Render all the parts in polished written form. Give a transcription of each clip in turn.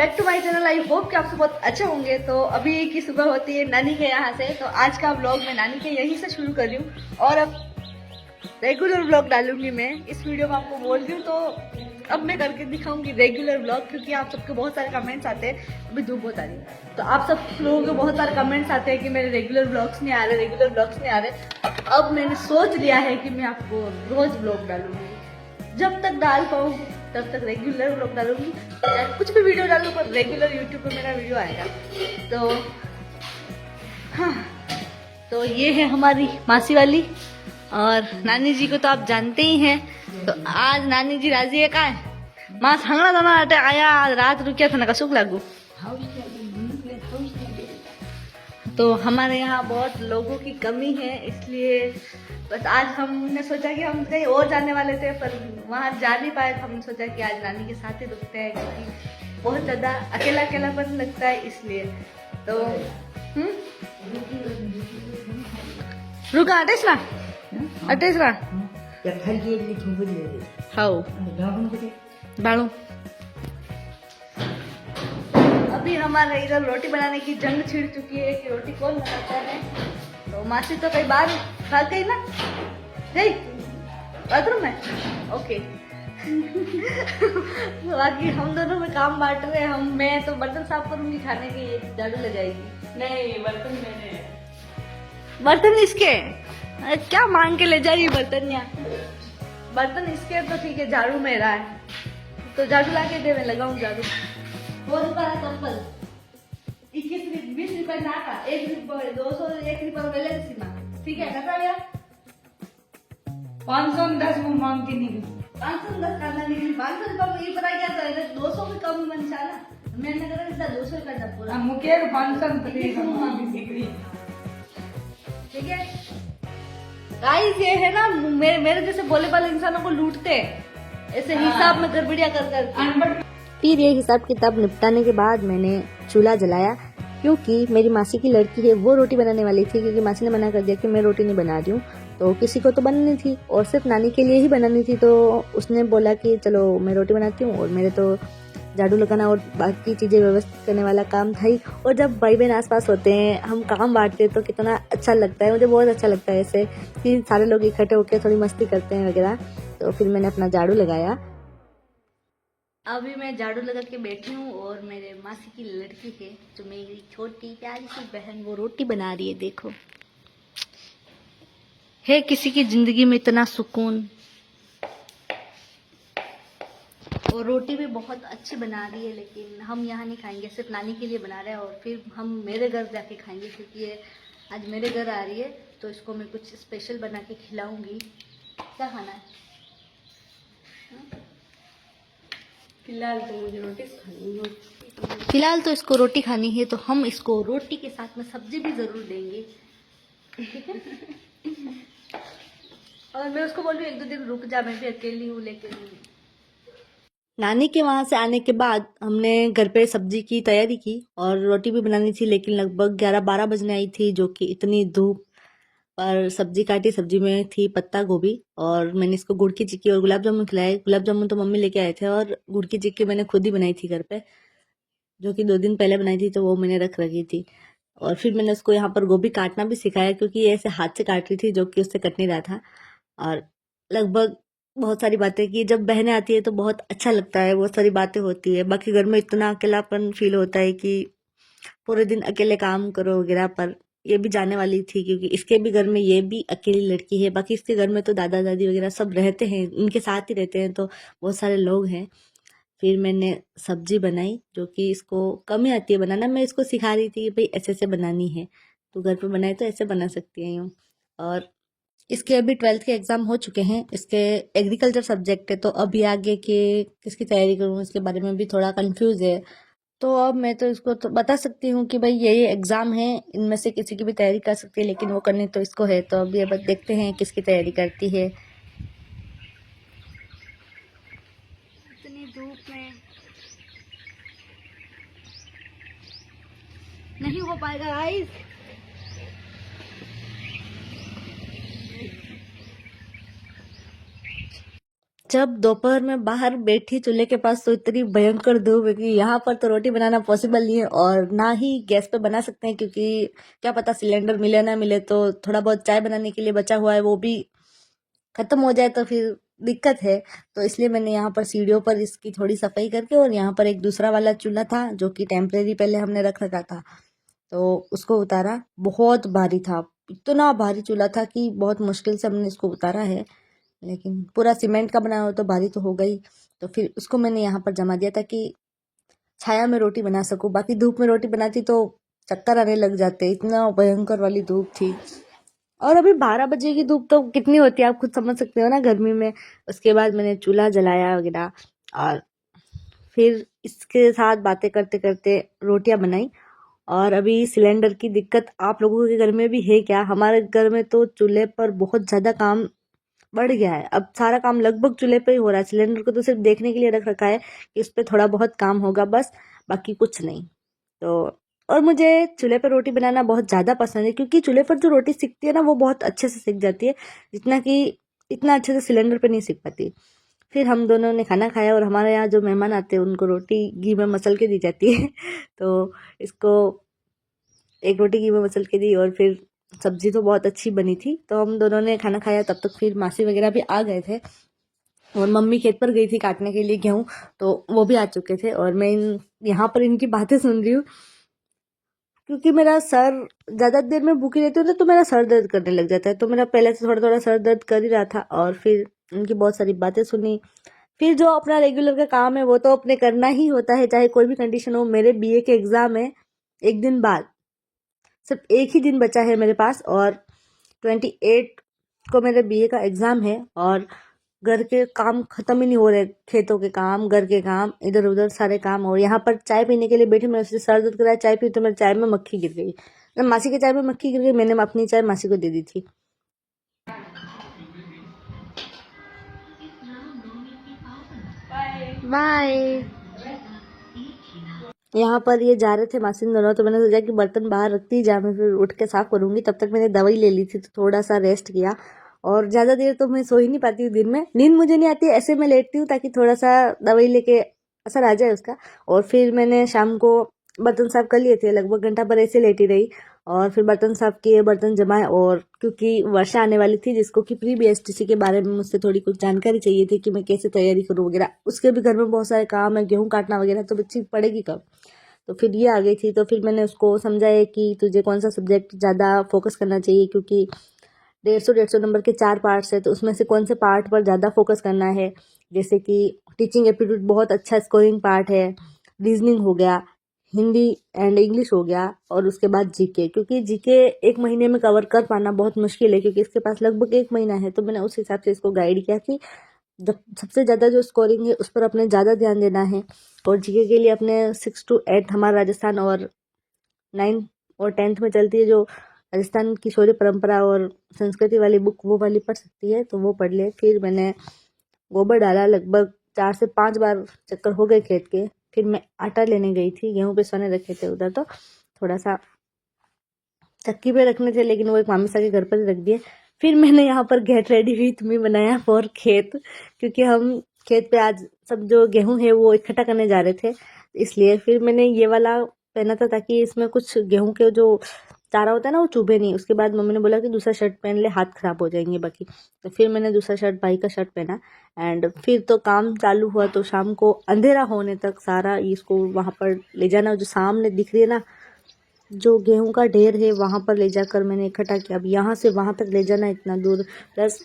Back to my channel. I hope कि आप सब बहुत अच्छे होंगे। तो अभी की सुबह होती है नानी के यहाँ से, तो आज का व्लॉग मैं नानी के यहीं से शुरू कर रही हूँ और अब रेगुलर व्लॉग डालूंगी मैं। इस वीडियो में आपको बोल रही हूँ तो अब मैं करके दिखाऊंगी रेगुलर व्लॉग, क्योंकि आप सबके बहुत सारे कमेंट्स आते हैं। अभी धूप बहुत आ रही है तो आप सब लोगों के बहुत सारे कमेंट्स आते हैं कि मेरे रेगुलर व्लॉग्स नहीं आ रहे, रेगुलर व्लॉग्स नहीं आ रहे। अब मैंने सोच लिया है कि मैं आपको रोज व्लॉग डालूंगी, जब तक डाल पाऊँ तब तक रेगुलर व्लॉग डालूंगी। कुछ भी वीडियो डालूँ पर रेगुलर यूट्यूब पे मेरा वीडियो आएगा। तो हाँ, तो ये है हमारी मासी वाली और नानी जी को तो आप जानते ही हैं। तो आज नानी जी राजी है का है माँ सांगड़ा दाना आटे आया रात रुकिया था ना कसुक लागू। तो हमारे यहाँ बहुत लोगों की कमी है, इसलिए बस आज हमने सोचा कि हम कहीं और जाने वाले थे पर वहाँ जा नहीं पाए। तो हमने सोचा कि आज नानी के साथ ही रुकते हैं, क्योंकि बहुत ज़्यादा अकेला अकेलापन लगता है इसलिए। तो रुका अटेस ना हाँ बाड़ू। अभी हमारे इधर रोटी बनाने की जंग छिड़ चुकी है कि रोटी कौन बनाता है। तो मासी तो कई बार खा गई ना, गई बाथरूम में, ओके। बाकी हम दोनों में काम बांट रहे हैं। मैं तो बर्तन साफ करूंगी, खाने की झाड़ू ले जाएगी। नहीं, बर्तन मैंने। बर्तन इसके क्या मांग के ले जा रही है बर्तन? यहाँ बर्तन इसके तो ठीक है, झाड़ू मेरा है तो झाड़ू ला के दे, मैं लगाऊं झाड़ू। 2 रुपया कंपल 21-20 रुपया नाका 1 रुपया 200 1 रुपया वेले सीमा, ठीक है कटा लिया 510 में मांगती नहीं। 510 करना नहीं, 500 रुपया में ये पता क्या था, 200 भी कम मन चाह ना मैंने करा इतना 200 का था पूरा मुकेर 500 डिग्री। ठीक है गाइस, ये है ना मेरे जैसे बोले वाले इंसानों को लूटते हैं ऐसे हिसाब में गड़बड़िया कर। फिर ये हिसाब किताब निपटाने के बाद मैंने चूल्हा जलाया, क्योंकि मेरी मासी की लड़की है वो रोटी बनाने वाली थी। क्योंकि मासी ने मना कर दिया कि मैं रोटी नहीं बना रही हूँ, तो किसी को तो बनानी थी और सिर्फ नानी के लिए ही बनानी थी। तो उसने बोला कि चलो मैं रोटी बनाती हूँ, और मेरे तो झाड़ू लगाना और बाकी चीज़ें व्यवस्थित करने वाला काम था ही। और जब भाई बहन आसपास होते हैं, हम काम बांटते हैं तो कितना अच्छा लगता है। मुझे बहुत अच्छा लगता है ऐसे कि सारे लोग इकट्ठे होकर थोड़ी मस्ती करते हैं वगैरह। तो फिर मैंने अपना झाड़ू लगाया। अभी मैं झाड़ू लगा के बैठी हूँ और मेरे मासी की लड़की है जो मेरी छोटी प्यारी सी बहन, वो रोटी बना रही है। देखो है किसी की जिंदगी में इतना सुकून, और रोटी भी बहुत अच्छी बना रही है। लेकिन हम यहाँ नहीं खाएंगे, सिर्फ नानी के लिए बना रहे हैं और फिर हम मेरे घर जाके खाएंगे, क्योंकि ये आज मेरे घर आ रही है तो इसको मैं कुछ स्पेशल बना के खिलाऊंगी। क्या खाना है? फिलहाल तो मुझे रोटी खानी है। फिलहाल तो इसको रोटी खानी है, तो हम इसको रोटी के साथ में सब्जी भी जरूर देंगे, ठीक है? और मैं उसको बोल रही हूँ 1-2 दिन रुक जा, मैं भी अकेली हूँ। लेकिन नानी के वहाँ से आने के बाद हमने घर पे सब्जी की तैयारी की और रोटी भी बनानी थी, लेकिन लगभग 11-12 बजने आई थी, जो कि इतनी धूप पर सब्जी काटी। सब्जी में थी पत्ता गोभी और मैंने इसको गुड़ की चिक्की और गुलाब जामुन खिलाए। गुलाब जामुन तो मम्मी लेके आए थे और गुड़ की चिक्की मैंने खुद ही बनाई थी घर पे, जो कि 2 दिन पहले बनाई थी, तो वो मैंने रख रखी थी। और फिर मैंने उसको यहाँ पर गोभी काटना भी सिखाया, क्योंकि ये ऐसे हाथ से काट रही थी, जो कि उससे कट नहीं रहा था। और लगभग बहुत सारी बातें की। जब बहनें आती है तो बहुत अच्छा लगता है, बहुत सारी बातें होती है। बाकी घर में इतना अकेलापन फील होता है कि पूरे दिन अकेले काम करो वगैरह। पर ये भी जाने वाली थी, क्योंकि इसके भी घर में ये भी अकेली लड़की है। बाकी इसके घर में तो दादा दादी वगैरह सब रहते हैं, इनके साथ ही रहते हैं, तो बहुत सारे लोग हैं। फिर मैंने सब्जी बनाई, जो कि इसको कम ही आती है बनाना। मैं इसको सिखा रही थी कि भाई ऐसे ऐसे बनानी है, तो घर पे बनाए तो ऐसे बना सकती है यूँ। और इसके अभी 12th के एग्ज़ाम हो चुके हैं। इसके एग्रीकल्चर सब्जेक्ट है, तो अभी आगे के किसकी तैयारी करूँ इसके बारे में भी थोड़ा कंफ्यूज है। तो अब मैं तो इसको तो बता सकती हूँ कि भाई ये एग्ज़ाम है, इनमें से किसी की भी तैयारी कर सकती है, लेकिन वो करनी तो इसको है। तो अभी अब देखते हैं किसकी तैयारी करती है। इतनी धूप में नहीं हो पाएगा गाइस। जब दोपहर में बाहर बैठी चूल्हे के पास तो इतनी भयंकर धूप है कि यहाँ पर तो रोटी बनाना पॉसिबल नहीं है और ना ही गैस पे बना सकते हैं, क्योंकि क्या पता सिलेंडर मिले ना मिले तो थोड़ा बहुत चाय बनाने के लिए बचा हुआ है वो भी खत्म हो जाए तो फिर दिक्कत है। तो इसलिए मैंने यहाँ पर सीढ़ियों पर इसकी थोड़ी सफाई करके और यहाँ पर एक दूसरा वाला चूल्हा था जो कि टेम्परेरी पहले हमने रख रखा था तो उसको उतारा। बहुत भारी था, इतना भारी चूल्हा था कि बहुत मुश्किल से हमने इसको उतारा है, लेकिन पूरा सीमेंट का बना हो तो भारी तो हो गई। तो फिर उसको मैंने यहाँ पर जमा दिया ताकि छाया में रोटी बना सकूँ, बाकी धूप में रोटी बनाती तो चक्कर आने लग जाते, इतना भयंकर वाली धूप थी। और अभी 12 बजे की धूप तो कितनी होती है आप खुद समझ सकते हो ना गर्मी में। उसके बाद मैंने चूल्हा जलाया वगैरह और फिर इसके साथ बातें करते करते रोटियां बनाई। और अभी सिलेंडर की दिक्कत आप लोगों के घर में भी है क्या? हमारे घर में तो चूल्हे पर बहुत ज़्यादा काम बढ़ गया है, अब सारा काम लगभग चूल्हे पे ही हो रहा है। सिलेंडर को तो सिर्फ देखने के लिए रख रखा है कि इस पर थोड़ा बहुत काम होगा बस, बाकी कुछ नहीं। तो और मुझे चूल्हे पर रोटी बनाना बहुत ज़्यादा पसंद है, क्योंकि चूल्हे पर जो रोटी सिकती है ना वो बहुत अच्छे से सिक जाती है, जितना कि इतना अच्छे से सिलेंडर पर नहीं सिक पाती। फिर हम दोनों ने खाना खाया और हमारे यहाँ जो मेहमान आते हैं उनको रोटी घी में मसल के दी जाती है तो इसको एक रोटी घी में मसल के दी और फिर सब्जी तो बहुत अच्छी बनी थी। तो हम दोनों ने खाना खाया, तब तक फिर मासी वगैरह भी आ गए थे और मम्मी खेत पर गई थी काटने के लिए गेहूँ, तो वो भी आ चुके थे। और मैं यहाँ पर इनकी बातें सुन रही हूँ, क्योंकि मेरा सर ज़्यादा देर में भूखी रहती हूँ तो मेरा सर दर्द करने लग जाता है, तो मेरा पहले से थोड़ा थोड़ा सर दर्द कर ही रहा था। और फिर उनकी बहुत सारी बातें सुनी। फिर जो अपना रेगुलर का काम है वो तो अपने करना ही होता है, चाहे कोई भी कंडीशन हो। मेरे बीए के एग्ज़ाम है एक दिन बाद, सिर्फ एक ही दिन बचा है मेरे पास और 28 को मेरे बीए का एग्ज़ाम है। और घर के काम ख़त्म ही नहीं हो रहे, खेतों के काम, घर के काम, इधर उधर सारे काम। और यहाँ पर चाय पीने के लिए बैठी, मेरे से सर दर्द कराया, चाय पी तो मेरे चाय में मक्खी गिर गई। मासी के चाय में मक्खी गिर गई, मैंने अपनी चाय मासी को दे दी थी। बाय। यहाँ पर ये जा रहे थे मासी दोनों, तो मैंने सोचा कि बर्तन बाहर रखती जा, मैं फिर उठ के साफ करूँगी। तब तक मैंने दवाई ले ली थी तो थोड़ा सा रेस्ट किया। और ज़्यादा देर तो मैं सो ही नहीं पाती हूँ दिन में, नींद मुझे नहीं आती, ऐसे मैं लेटती हूँ ताकि थोड़ा सा दवाई लेके असर आ जाए उसका। और फिर मैंने शाम को बर्तन साफ कर लिए थे, लगभग घंटा भर ऐसे लेटी रही और फिर बर्तन साफ किए, बर्तन जमाए। और क्योंकि वर्षा आने वाली थी, जिसको कि प्री BSTC के बारे में मुझसे थोड़ी कुछ जानकारी चाहिए थी कि मैं कैसे तैयारी करूँ वगैरह, उसके भी घर में बहुत सारे काम है, गेहूँ काटना वगैरह, तो बच्ची पढ़ेगी कब। तो फिर ये आ गई थी, तो फिर मैंने उसको समझाया कि तुझे कौन सा सब्जेक्ट ज़्यादा फोकस करना चाहिए, क्योंकि 150 नंबर के 4 पार्ट्स है, तो उसमें से कौन से पार्ट पर ज़्यादा फोकस करना है। जैसे कि टीचिंग एप्टीट्यूड बहुत अच्छा स्कोरिंग पार्ट है, रीजनिंग हो गया, हिंदी एंड इंग्लिश हो गया, और उसके बाद जीके, क्योंकि जीके एक महीने में कवर कर पाना बहुत मुश्किल है, क्योंकि इसके पास लगभग 1 महीना है। तो मैंने उस हिसाब से इसको गाइड किया कि जब सबसे ज़्यादा जो स्कोरिंग है उस पर अपने ज़्यादा ध्यान देना है। और जीके के लिए अपने 6 to 8 हमारा राजस्थान और 9 और 10th में चलती है जो राजस्थान की शौर्य परंपरा और संस्कृति वाली बुक, वो वाली पढ़ सकती है तो वो पढ़ ले। फिर मैंने गोबर डाला, लगभग 4 से 5 बार चक्कर हो गए खेत के। फिर मैं आटा लेने गई थी, गेहूँ पिसवाने रखे थे उधर, तो थोड़ा सा चक्की पे रखने थे, लेकिन वो एक मामी सा के घर पर रख दिए। फिर मैंने यहाँ पर गेट रेडी विथ मी बनाया फॉर खेत, क्योंकि हम खेत पे आज सब जो गेहूँ है वो इकट्ठा करने जा रहे थे, इसलिए फिर मैंने ये वाला पहना था ताकि इसमें कुछ गेहूँ के जो चारा होता है ना वो चुभे नहीं। उसके बाद मम्मी ने बोला कि दूसरा शर्ट पहन ले, हाथ खराब हो जाएंगे बाकी। तो फिर मैंने दूसरा शर्ट, भाई का शर्ट पहना एंड फिर तो काम चालू हुआ। तो शाम को अंधेरा होने तक सारा इसको वहाँ पर ले जाना, जो सामने दिख रही है ना जो गेहूं का ढेर है वहाँ पर ले जाकर मैंने इकट्ठा किया। अब यहाँ से वहाँ तक ले जाना इतना दूर, प्लस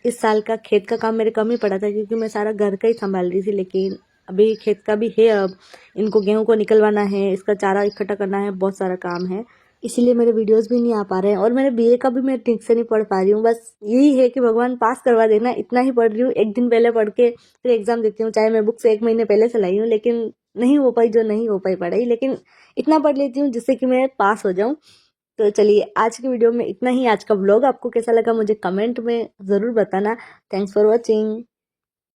इस साल का खेत का काम मेरे कम ही पड़ा था क्योंकि मैं सारा घर का ही संभाल रही थी। लेकिन अभी खेत का भी है, अब इनको गेहूं को निकलवाना है, इसका चारा इकट्ठा करना है, बहुत सारा काम है, इसीलिए मेरे वीडियोस भी नहीं आ पा रहे हैं। और मेरे बीए का भी मैं ठीक से नहीं पढ़ पा रही हूँ। बस यही है कि भगवान पास करवा देना, इतना ही पढ़ रही हूँ। एक दिन पहले पढ़ के फिर एग्जाम देती हूँ, चाहे मैं बुक से 1 महीने पहले से लाई हूँ, लेकिन नहीं हो पाई जो नहीं हो पाई पढ़ाई, लेकिन इतना पढ़ लेती हूँ जिससे कि मैं पास हो जाऊँ। तो चलिए आज की वीडियो में इतना ही। आज का व्लॉग आपको कैसा लगा मुझे कमेंट में ज़रूर बताना। Thanks for watching.